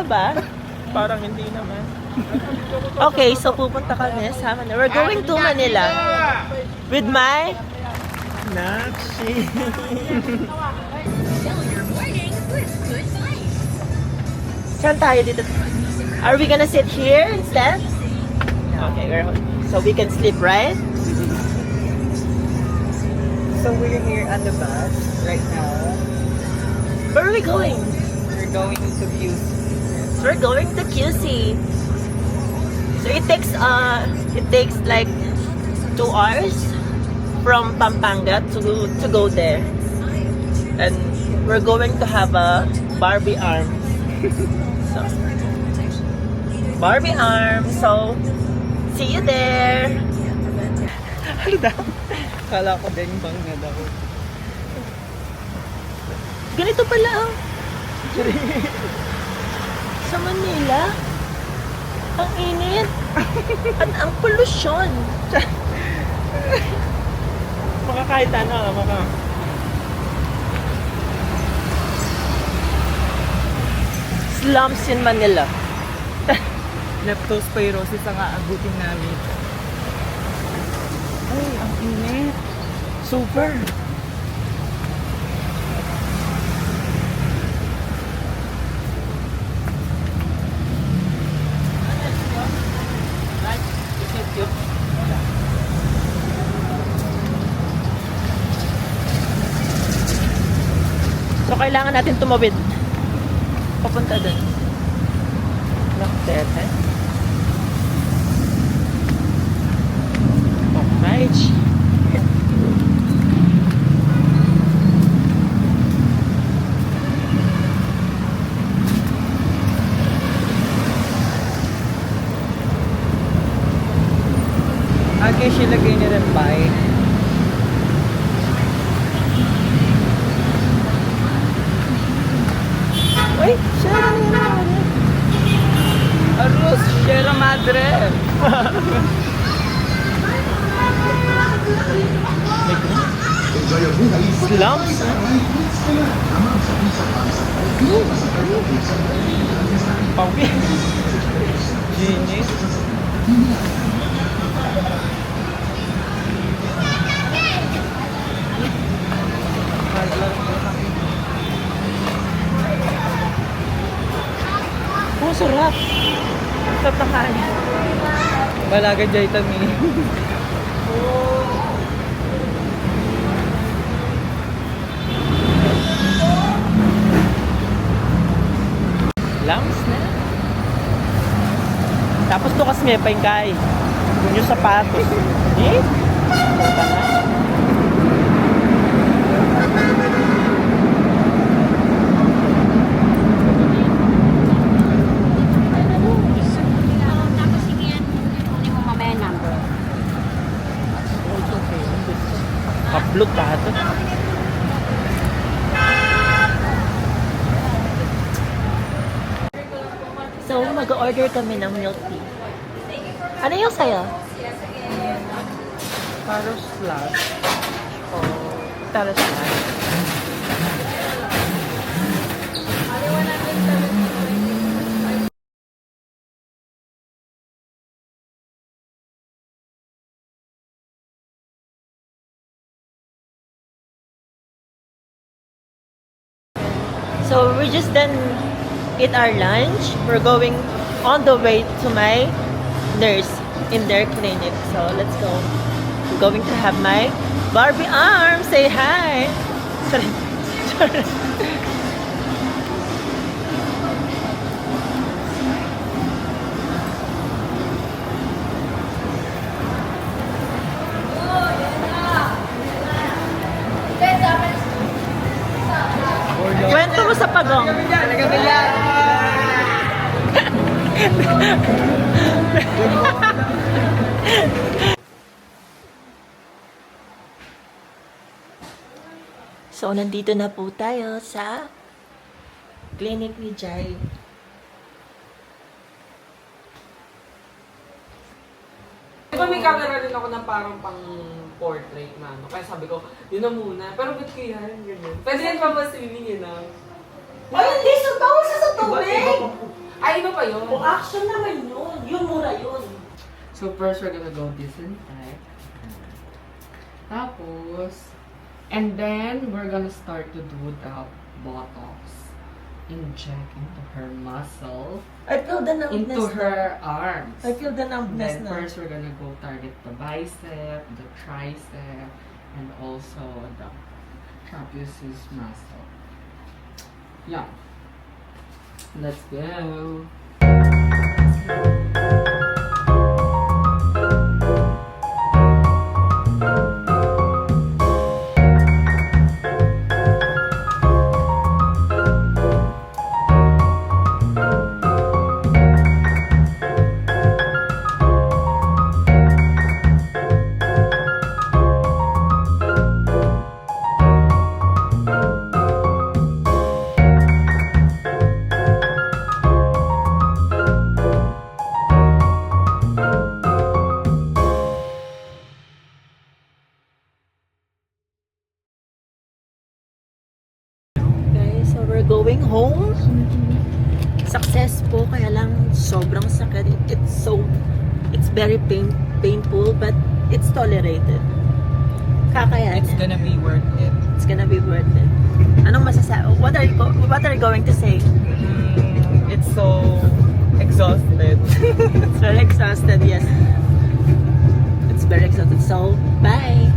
ba? Parang hindi naman. Okay, so pupunta kami sa Manila. We're going to Manila. With my Nakshi. Saan tayo dito? Are we gonna sit here instead? Okay, so we can sleep, right? So we're here on the bus right now. Where are we going? We're going to view. So we're going to QC. So it takes like 2 hours from Pampanga to go there. And we're going to have a Barbie arm. So Barbie arm. So see you there. Ano daw? Kala ko din bang na daw. Ganito pala. Sa Manila, ang init at ang polusyon. Maka kahit ano, maka. Slums in Manila. Leptospirosis ang aabutin namin. Ay, ang init. Super. So, kailangan natin tumawid. Papunta dun. Nakatete. Alright. Okay, siya lagay niya rin bike. Uy, siya na yan. Arroz, Sierra Madre. Slums. Pawi. Genius. Oh, sarap. Sarap na kanin. Balaga jay tami. Slums na. Tapos lukas may paingkay. Kung yung sapatos. Eh? Punta na. Tapos sige yan, kunin mo mamaya number. Kaplot lahat. So, mag-order kami ng milk tea. Ano yung sa'yo? Paros flash. Tara siya. So, we just done eat our lunch. We're going on the way to my nurse in their clinic. So, let's go. I'm going to have my Barbie arm. Say hi. Sorry. Sorry. Kwento mo sa pagong. So, nandito na po tayo sa clinic ni Jai. Diba may camera rin ako ng parang pang portrait na ano. Kaya sabi ko, yun na muna. Pero ba't kaya yan? Ganyan. Pwede yan pa ba swimming yun ah? Ay, hindi! Sa bawal sa tubig! Iba pa po. Ay, iba pa yun. O action naman yun. Yung mura yun. So first, we're gonna go disinfect. Tapos, and then we're gonna start to do the Botox. Inject into her muscle, I feel the numbness into her arms. I feel the numbness Then na. first, we're gonna go target the bicep, the tricep, and also the trapezius muscle. Yeah. Let's go. Guys, so we're going home. Success po, kaya lang sobrang sakit. It's very painful, but it's tolerated. Kakayanin. It's gonna be worth it. It's gonna be worth it. Anong masasabi? What are you going to say? It's so exhausted. It's very exhausted, yes. It's very exhausted. So, bye!